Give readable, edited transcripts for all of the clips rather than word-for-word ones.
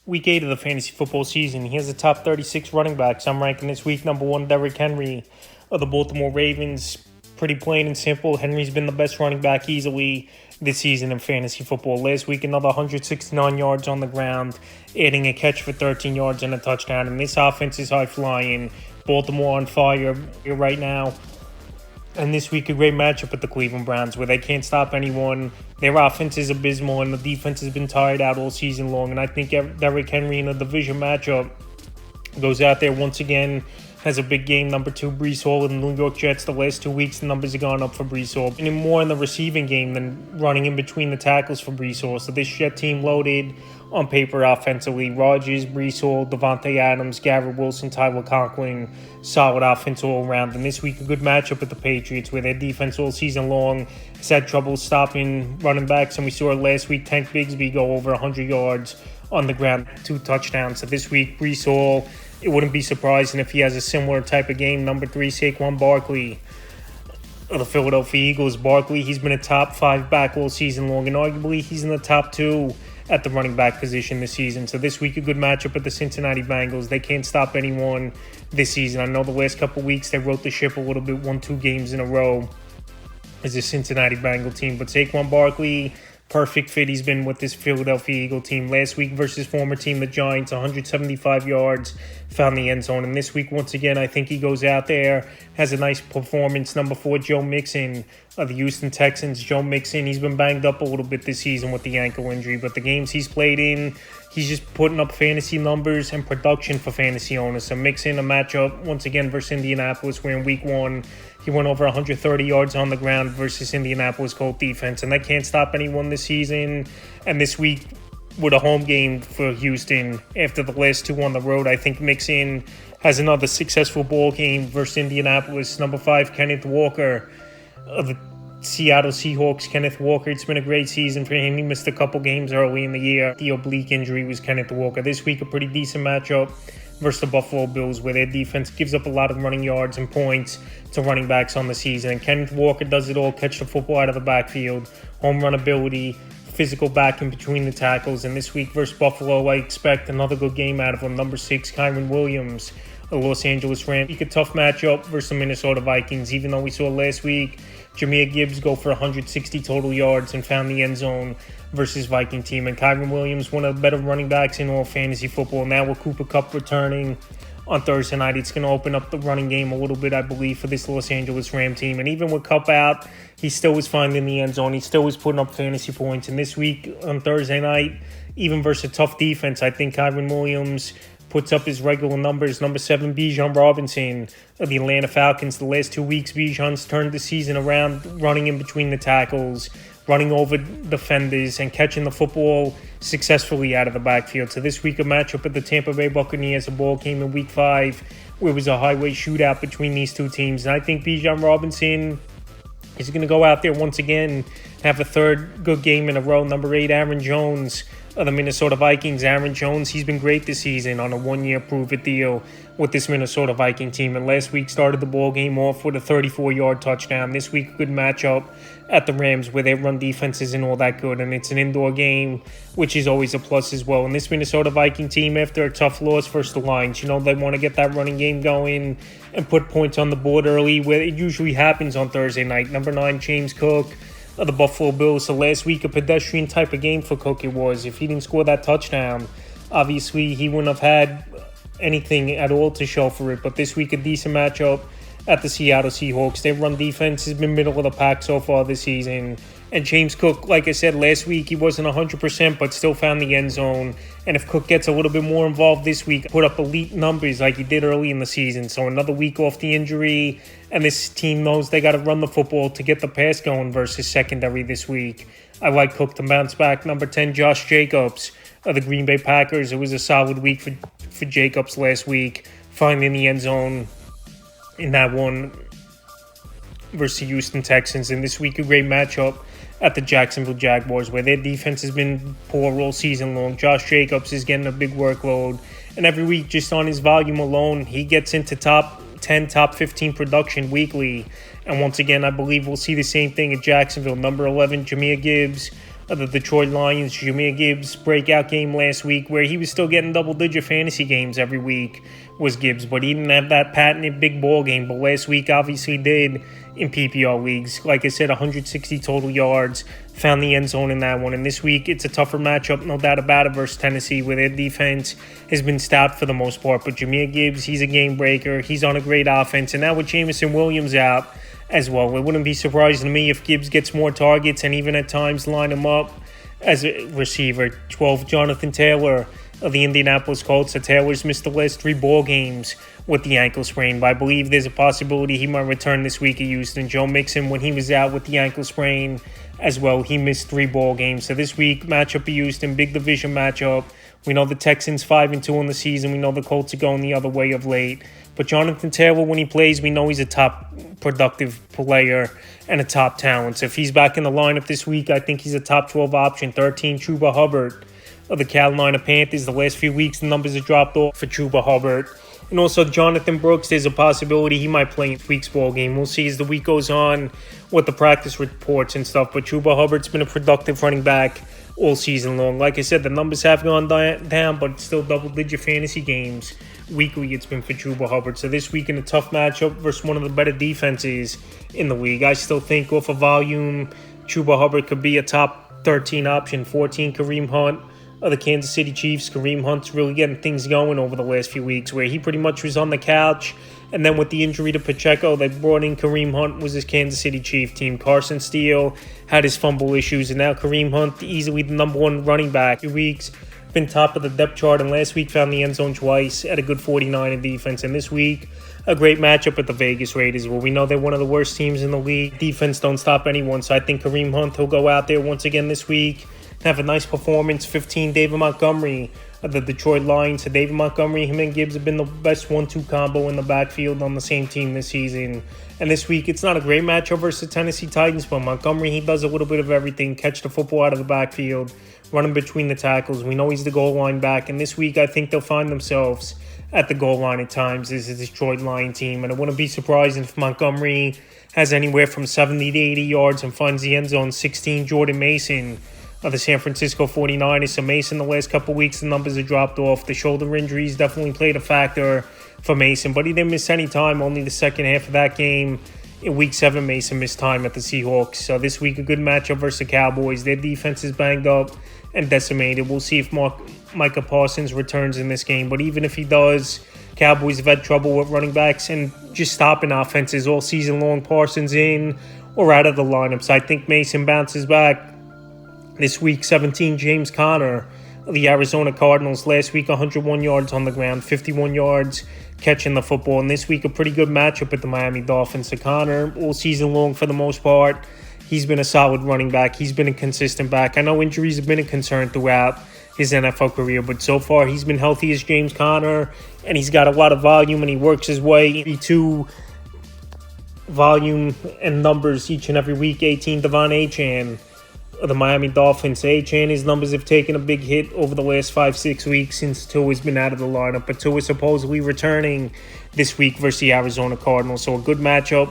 Week 8 of the fantasy football season. He has the top 36 running backs. I'm ranking this week number 1, Derrick Henry of the Baltimore Ravens. Pretty plain and simple. Henry's been the best running back easily this season in fantasy football. Last week, another 169 yards on the ground, adding a catch for 13 yards and a touchdown. And this offense is high-flying. Baltimore on fire right now. And this week, a great matchup with the Cleveland Browns where they can't stop anyone. Their offense is abysmal, and the defense has been tired out all season long. And I think Derrick Henry in a division matchup goes out there once again, has a big game. Number 2, Breece Hall and the New York Jets. The last 2 weeks, the numbers have gone up for Breece Hall. And more in the receiving game than running in between the tackles for Breece Hall. So this Jet team loaded on paper offensively. Rodgers, Breece Hall, Devontae Adams, Garrett Wilson, Tyler Conklin. Solid offense all around. And this week, a good matchup with the Patriots where their defense all season long has had trouble stopping running backs. And we saw last week Tank Bigsby go over 100 yards on the ground, 2 touchdowns. So this week, Breece Hall, it wouldn't be surprising if he has a similar type of game. Number 3, Saquon Barkley of the Philadelphia Eagles. Barkley, he's been a top 5 back all season long, and arguably he's in the top 2 at the running back position this season. So this week, a good matchup with the Cincinnati Bengals. They can't stop anyone this season. I know the last couple weeks they wrote the ship a little bit, won 2 games in a row as a Cincinnati Bengal team. But Saquon Barkley, perfect fit. He's been with this Philadelphia Eagle team. Last week versus former team, the Giants, 175 yards, found the end zone. And this week, once again, I think he goes out there, has a nice performance. Number 4, Joe Mixon of the Houston Texans. Joe Mixon, he's been banged up a little bit this season with the ankle injury, but the games he's played in, he's just putting up fantasy numbers and production for fantasy owners. So Mixon, a matchup, once again, versus Indianapolis, where in week 1, he went over 130 yards on the ground versus Indianapolis Colts defense, and that can't stop anyone this season. And this week, with a home game for Houston after the last 2 on the road, I think Mixon has another successful ball game versus Indianapolis. Number 5, Kenneth Walker of the Seattle Seahawks. Kenneth Walker, it's been a great season for him. He missed a couple games early in the year. The oblique injury was Kenneth Walker. This week, a pretty decent matchup versus the Buffalo Bills, where their defense gives up a lot of running yards and points to running backs on the season. And Kenneth Walker does it all, catch the football out of the backfield, home run ability, physical back in between the tackles. And this week versus Buffalo, I expect another good game out of him. Number 6, Kyren Williams, the Los Angeles Rams. A tough matchup versus the Minnesota Vikings, even though we saw last week Jahmyr Gibbs go for 160 total yards and found the end zone versus Viking team. And Kyren Williams, one of the better running backs in all fantasy football. Now with Cooper Kupp returning on Thursday night, it's going to open up the running game a little bit, I believe, for this Los Angeles Ram team. And even with Kupp out, he still was finding the end zone. He still was putting up fantasy points. And this week on Thursday night, even versus a tough defense, I think Kyren Williams puts up his regular numbers. Number 7, Bijan Robinson of the Atlanta Falcons. The last 2 weeks, Bijan's turned the season around, running in between the tackles, running over defenders, and catching the football successfully out of the backfield. So this week, a matchup with the Tampa Bay Buccaneers. A ball came in week 5, where it was a highway shootout between these 2 teams. And I think Bijan Robinson is going to go out there once again, have a third good game in a row. Number 8, Aaron Jones of the Minnesota Vikings. Aaron Jones, he's been great this season on a 1-year prove-it deal with this Minnesota Viking team. And last week started the ball game off with a 34-yard touchdown. This week, a good matchup at the Rams, where their run defense isn't all that good, and it's an indoor game, which is always a plus as well. And this Minnesota Viking team, after a tough loss versus the Lions, they want to get that running game going and put points on the board early, where it usually happens on Thursday night. Number 9, James Cook of the Buffalo Bills. So last week, a pedestrian type of game for Cook it was. If he didn't score that touchdown, obviously he wouldn't have had anything at all to show for it. But this week, a decent matchup at the Seattle Seahawks. Their run defense has been middle of the pack so far this season. And James Cook, like I said, last week he wasn't 100%, but still found the end zone. And if Cook gets a little bit more involved this week, put up elite numbers like he did early in the season. So another week off the injury, and this team knows they got to run the football to get the pass going versus secondary this week. I like Cook to bounce back. Number 10, Josh Jacobs of the Green Bay Packers. It was a solid week for Jacobs last week, finding the end zone in that one versus the Houston Texans. And this week, a great matchup at the Jacksonville Jaguars, where their defense has been poor all season long. Josh Jacobs is getting a big workload, and every week, just on his volume alone, he gets into top 10, top 15 production weekly. And once again, I believe we'll see the same thing at Jacksonville. Number 11, Jahmyr Gibbs of the Detroit Lions. Jahmyr Gibbs' breakout game last week, where he was still getting double-digit fantasy games every week, was Gibbs, but he didn't have that patented big ball game. But last week obviously did in PPR leagues. Like I said, 160 total yards, found the end zone in that one. And this week it's a tougher matchup, no doubt about it, versus Tennessee, where their defense has been stout for the most part. But Jahmyr Gibbs, he's a game breaker. He's on a great offense. And now with Jameson Williams out as well, it wouldn't be surprising to me if Gibbs gets more targets and even at times line him up as a receiver. 12, Jonathan Taylor of the Indianapolis Colts. So Taylor's missed the last 3 ball games with the ankle sprain, but I believe there's a possibility he might return this week at Houston. Joe Mixon, when he was out with the ankle sprain as well, he missed 3 ball games. So this week, matchup at Houston, big division matchup. We know the Texans 5-2 in the season. We know the Colts are going the other way of late. But Jonathan Taylor, when he plays, we know he's a top productive player and a top talent. So if he's back in the lineup this week, I think he's a top 12 option. 13, Chuba Hubbard of the Carolina Panthers. The last few weeks, the numbers have dropped off for Chuba Hubbard. And also Jonathan Brooks, there's a possibility he might play in this week's ball game. We'll see as the week goes on with the practice reports and stuff. But Chuba Hubbard's been a productive running back all season long. Like I said, the numbers have gone down, but still double-digit fantasy games weekly it's been for Chuba Hubbard. So this week in a tough matchup versus one of the better defenses in the league, I still think off of volume, Chuba Hubbard could be a top 13 option. 14, Kareem Hunt of the Kansas City Chiefs. Kareem Hunt's really getting things going over the last few weeks, where he pretty much was on the couch, and then with the injury to Pacheco, they brought in Kareem Hunt, was his Kansas City Chief team. Carson Steele had his fumble issues, and now Kareem Hunt, easily the number 1 running back. 2 weeks, been top of the depth chart, and last week found the end zone twice at a good 49 in defense. And this week, a great matchup at the Vegas Raiders, where we know they're one of the worst teams in the league. Defense don't stop anyone, so I think Kareem Hunt will go out there once again this week, have a nice performance. 15, David Montgomery of the Detroit Lions. So David Montgomery, him and Gibbs have been the best 1-2 combo in the backfield on the same team this season. And this week, it's not a great matchup versus the Tennessee Titans, but Montgomery, he does a little bit of everything. Catch the football out of the backfield, running between the tackles. We know he's the goal line back. And this week, I think they'll find themselves at the goal line at times. This is the Detroit Lion team. And it wouldn't be surprising if Montgomery has anywhere from 70 to 80 yards and finds the end zone. 16, Jordan Mason of the San Francisco 49ers. So Mason, the last couple weeks, the numbers have dropped off. The shoulder injuries definitely played a factor for Mason, but he didn't miss any time. Only the second half of that game in Week 7, Mason missed time at the Seahawks. So this week, a good matchup versus the Cowboys. Their defense is banged up and decimated. We'll see if Micah Parsons returns in this game, but even if he does, Cowboys have had trouble with running backs and just stopping offenses all season long. Parsons in or out of the lineup. So I think Mason bounces back this week. 17, James Conner of the Arizona Cardinals. Last week, 101 yards on the ground, 51 yards catching the football. And this week, a pretty good matchup at the Miami Dolphins. So Conner, all season long for the most part, he's been a solid running back. He's been a consistent back. I know injuries have been a concern throughout his NFL career, but so far he's been healthy as James Conner, and he's got a lot of volume, and he works his way into volume and numbers each and every week. 18, Devon Achane of the Miami Dolphins. Achane, his numbers have taken a big hit over the last 5-6 weeks since Tua's been out of the lineup, but Tua is supposedly returning this week versus the Arizona Cardinals. So a good matchup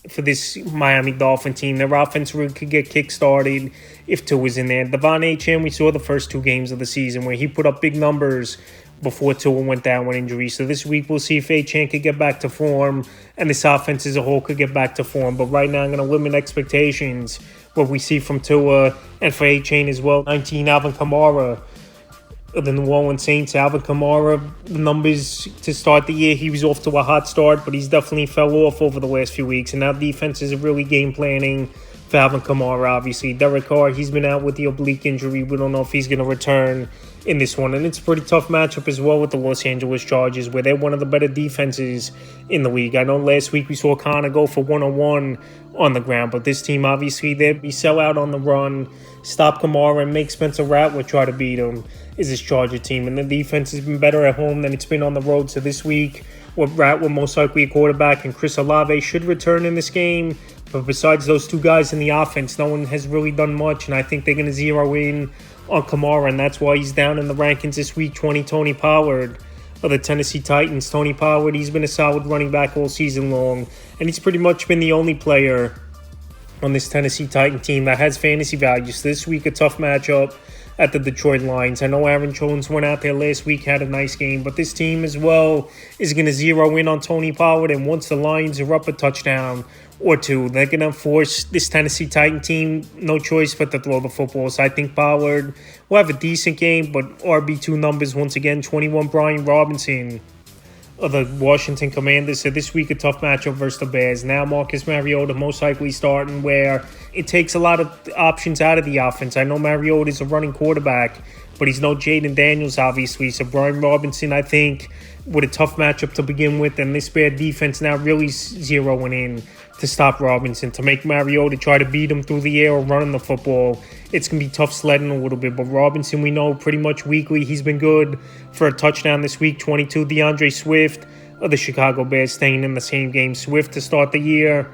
for this Miami Dolphin team. Their offense really could get kick-started if Tua's in there. Devon Achane, we saw the first 2 games of the season where he put up big numbers before Tua went down with injury. So this week we'll see if Achane could get back to form and this offense as a whole could get back to form. But right now I'm going to limit expectations what we see from Tua and for Achane as well. 19, Alvin Kamara of the New Orleans Saints. Alvin Kamara, the numbers to start the year, he was off to a hot start, but he's definitely fell off over the last few weeks. And now defenses are really game planning for Alvin Kamara, obviously. Derek Carr, he's been out with the oblique injury. We don't know if he's going to return in this one. And it's a pretty tough matchup as well with the Los Angeles Chargers, where they're one of the better defenses in the league. I know last week we saw Connor go for 101 on the ground, but this team, obviously, they sell out on the run, stop Kamara, and make Spencer Rattler try to beat him, is this Charger team. And the defense has been better at home than it's been on the road. So this week, with Rattler most likely a quarterback, and Chris Olave should return in this game. But besides those 2 guys in the offense, no one has really done much, and I think they're going to zero in on Kamara, and that's why he's down in the rankings this week. 20, Tony Pollard of the Tennessee Titans. Tony Pollard, he's been a solid running back all season long, and he's pretty much been the only player on this Tennessee Titan team that has fantasy values. This week, a tough matchup at the Detroit Lions. I know Aaron Jones went out there last week, had a nice game, but this team as well is going to zero in on Tony Pollard, and once the Lions are up a touchdown or two, they're going to force this Tennessee Titan team no choice but to throw the football. So I think Pollard will have a decent game, but RB2 numbers once again, 21 Brian Robinson of the Washington Commanders. So this week, a tough matchup versus the Bears. Now Marcus Mariota most likely starting, where it takes a lot of options out of the offense. I know Mariota is a running quarterback, but he's no Jaden Daniels, obviously. So Brian Robinson, I think, with a tough matchup to begin with, and this Bear defense now really zeroing in to stop Robinson, to make Mariota try to beat him through the air or running the football. It's going to be tough sledding a little bit, but Robinson, we know pretty much weekly, he's been good for a touchdown this week. 22, DeAndre Swift of the Chicago Bears staying in the same game. Swift to start the year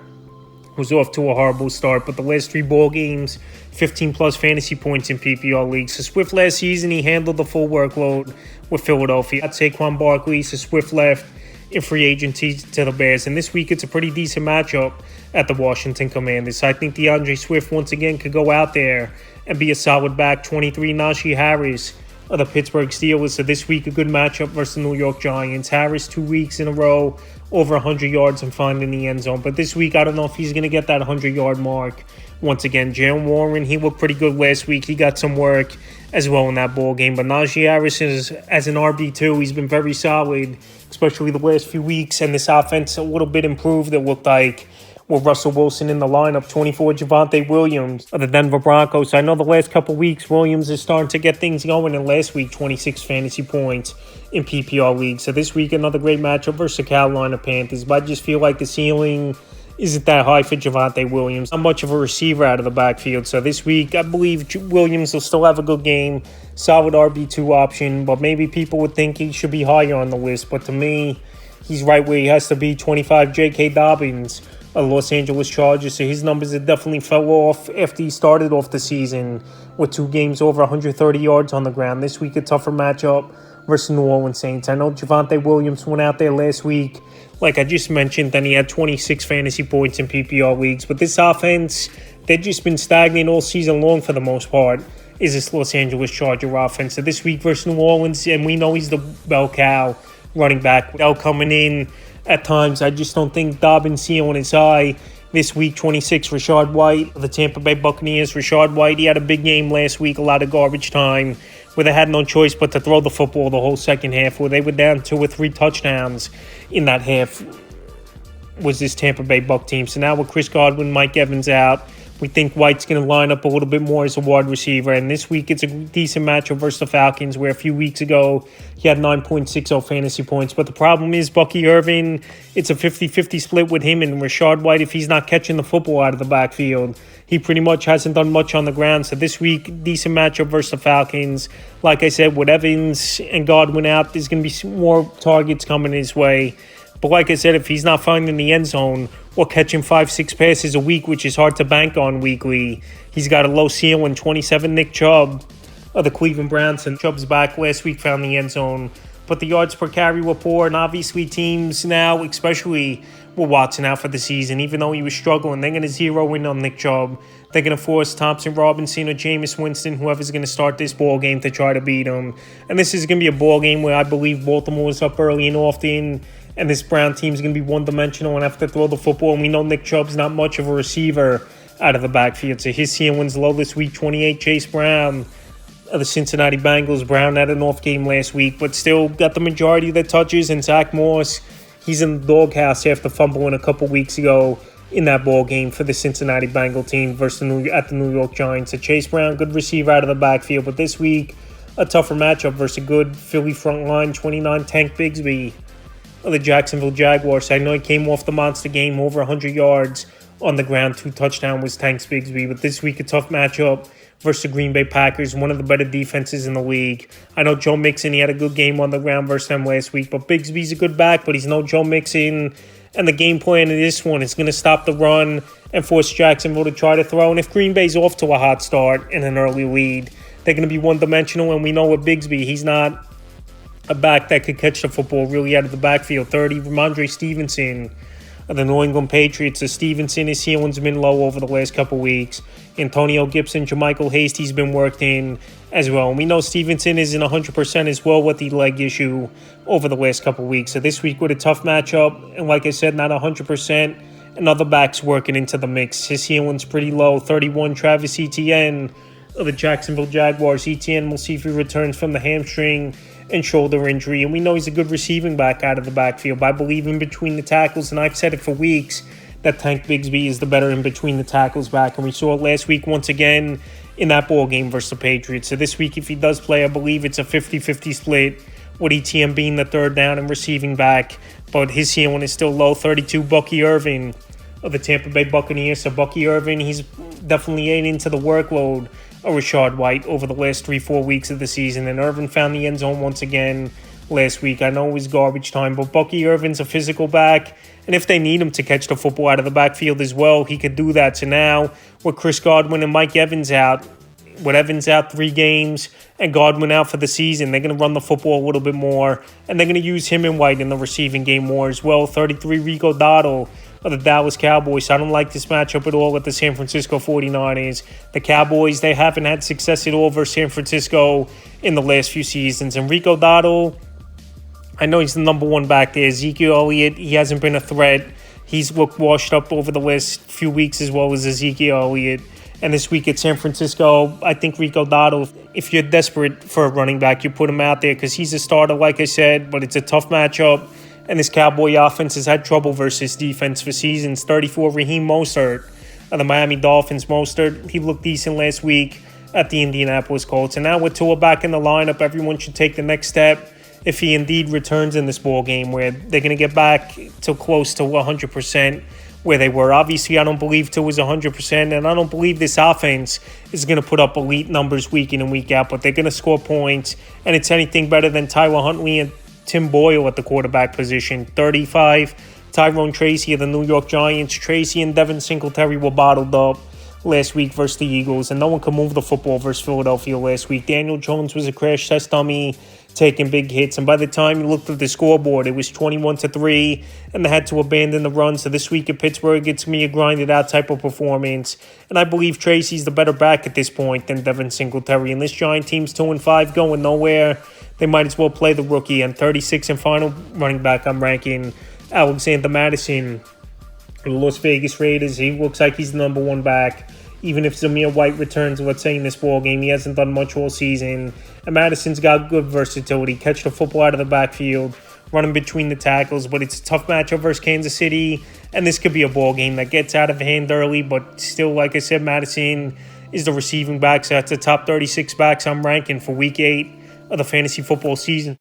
was off to a horrible start, but the last 3 ball games, 15-plus fantasy points in PPR leagues. So Swift last season, he handled the full workload with Philadelphia. At Saquon Barkley, so Swift left in free agency to the Bears. And this week, it's a pretty decent matchup at the Washington Commanders. So I think DeAndre Swift, once again, could go out there and be a solid back. 23, Najee Harris of the Pittsburgh Steelers. So this week, a good matchup versus the New York Giants. Harris, 2 weeks in a row, over 100 yards and finding the end zone. But this week, I don't know if he's going to get that 100-yard mark. Once again, Jaylen Warren, he looked pretty good last week. He got some work as well in that ball game. But Najee Harris, as an RB2, he's been very solid, especially the last few weeks. And this offense a little bit improved, it looked like, with Russell Wilson in the lineup. 24, Javonte Williams of the Denver Broncos. I know the last couple weeks, Williams is starting to get things going. And last week, 26 fantasy points in PPR league. So this week, another great matchup versus the Carolina Panthers. But I just feel like the ceiling isn't that high for Javonte Williams. Not much of a receiver out of the backfield. So this week, I believe Williams will still have a good game. Solid RB2 option. But maybe people would think he should be higher on the list. But to me, he's right where he has to be. 25, J.K. Dobbins of the Los Angeles Chargers. So his numbers have definitely fell off after he started off the season with 2 games over 130 yards on the ground. This week, a tougher matchup versus New Orleans Saints. I know Javonte Williams went out there last week, like I just mentioned, then he had 26 fantasy points in PPR leagues. But this offense, they've just been stagnant all season long for the most part, is this Los Angeles Charger offense. So this week versus New Orleans, and we know he's the bell cow running back. Without coming in at times, I just don't think Dobbins ceiling is high. This week, 26, Rachaad White of the Tampa Bay Buccaneers. Rachaad White, he had a big game last week, a lot of garbage time, where they had no choice but to throw the football the whole second half, where they were down 2 or 3 touchdowns in that half, was this Tampa Bay Buc team. So now with Chris Godwin, Mike Evans out, we think White's going to line up a little bit more as a wide receiver. And this week, it's a decent matchup versus the Falcons, where a few weeks ago, he had 9.60 fantasy points. But the problem is Bucky Irving, it's a 50-50 split with him and Rachaad White. If he's not catching the football out of the backfield, he pretty much hasn't done much on the ground. So this week, decent matchup versus the Falcons. Like I said, with Evans and Godwin out, there's going to be some more targets coming his way. But like I said, if he's not finding the end zone or catching 5-6 passes a week, which is hard to bank on weekly, he's got a low ceiling. 27, Nick Chubb of the Cleveland Browns. And Chubb's back last week, found the end zone. But the yards per carry were poor, and obviously teams now, especially with Watson out for the season, even though he was struggling, they're going to zero in on Nick Chubb. They're going to force Thompson Robinson or Jameis Winston, whoever's going to start this ball game, to try to beat him. And this is going to be a ball game where I believe Baltimore is up early and often, and this Brown team is going to be one-dimensional and have to throw the football. And we know Nick Chubb's not much of a receiver out of the backfield. So his ceiling's low this week. 28, Chase Brown of the Cincinnati Bengals. Brown had an off game last week, but still got the majority of the touches. And Zach Moss, he's in the doghouse after fumbling a couple weeks ago in that ball game for the Cincinnati Bengal team versus the New York Giants. So Chase Brown, good receiver out of the backfield. But this week, a tougher matchup versus a good Philly front line. 29, Tank Bigsby of the Jacksonville Jaguars. I know he came off the monster game, over 100 yards on the ground. 2 touchdowns was Tank Bigsby. But this week, a tough matchup versus the Green Bay Packers, one of the better defenses in the league. I know Joe Mixon, he had a good game on the ground versus them last week, but Bigsby's a good back, but he's no Joe Mixon. And the game plan of this one is going to stop the run and force Jacksonville to try to throw. And if Green Bay's off to a hot start and an early lead, they're going to be one-dimensional. And we know with Bigsby, he's not a back that could catch the football really out of the backfield. 30, Ramondre Stevenson of the New England Patriots. So Stevenson, his ceiling's been low over the last couple weeks. Antonio Gibson, JaMycal Hasty's been worked in as well. And we know Stevenson isn't 100% as well with the leg issue over the last couple weeks. So this week with a tough matchup, and like I said, not 100%, and other backs working into the mix. His ceiling's pretty low. 31, Travis Etienne of the Jacksonville Jaguars. Etienne, we'll see if he returns from the hamstring and shoulder injury. And we know he's a good receiving back out of the backfield. I believe in between the tackles, and I've said it for weeks, that Tank Bigsby is the better in between the tackles back. And we saw it last week once again in that ball game versus the Patriots. So this week, if he does play, I believe it's a 50-50 split, with Etienne being the third down and receiving back. But his ceiling is still low. 32, Bucky Irving of the Tampa Bay Buccaneers. So Bucky Irving, he's definitely ate into the workload of Rachaad White over the last 3-4 weeks of the season. And Irvin found the end zone once again last week. I know it was garbage time, but Bucky Irvin's a physical back. And if they need him to catch the football out of the backfield as well, he could do that. So now with Chris Godwin and Mike Evans out, with Evans out 3 games and Godwin out for the season, they're going to run the football a little bit more. And they're going to use him and White in the receiving game more as well. 33, Rico Dowdle of the Dallas Cowboys. I don't like this matchup at all with the San Francisco 49ers. The Cowboys, they haven't had success at all versus San Francisco in the last few seasons. And Rico Dowdle, I know he's the number one back there. Ezekiel Elliott, he hasn't been a threat. He's looked washed up over the last few weeks as well as Ezekiel Elliott. And this week at San Francisco, I think Rico Dowdle, if you're desperate for a running back, you put him out there because he's a starter, like I said, but it's a tough matchup. And this Cowboy offense has had trouble versus defense for seasons. 34, Raheem Mostert of the Miami Dolphins. Mostert, he looked decent last week at the Indianapolis Colts. And now with Tua back in the lineup, everyone should take the next step if he indeed returns in this ball game, where they're going to get back to close to 100% where they were. Obviously, I don't believe Tua is 100%, and I don't believe this offense is going to put up elite numbers week in and week out, but they're going to score points, and it's anything better than Tyler Huntley and Tim Boyle at the quarterback position. 35, Tyrone Tracy of the New York Giants. Tracy and Devin Singletary were bottled up last week versus the Eagles, and no one could move the football versus Philadelphia last week. Daniel Jones was a crash test dummy, taking big hits, and by the time you looked at the scoreboard, it was 21-3, and they had to abandon the run. So this week at Pittsburgh, it's me a grinded out type of performance, and I believe Tracy's the better back at this point than Devin Singletary. And this Giant team's 2-5, going nowhere. They might as well play the rookie. And 36 and final running back, I'm ranking Alexander Mattison of the Las Vegas Raiders. He looks like he's the number one back. Even if Zamir White returns, let's say, in this ball game, he hasn't done much all season. And Madison's got good versatility. Catch the football out of the backfield, running between the tackles. But it's a tough matchup versus Kansas City. And this could be a ball game that gets out of hand early. But still, like I said, Madison is the receiving back. So that's the top 36 backs I'm ranking for Week 8 of the fantasy football season.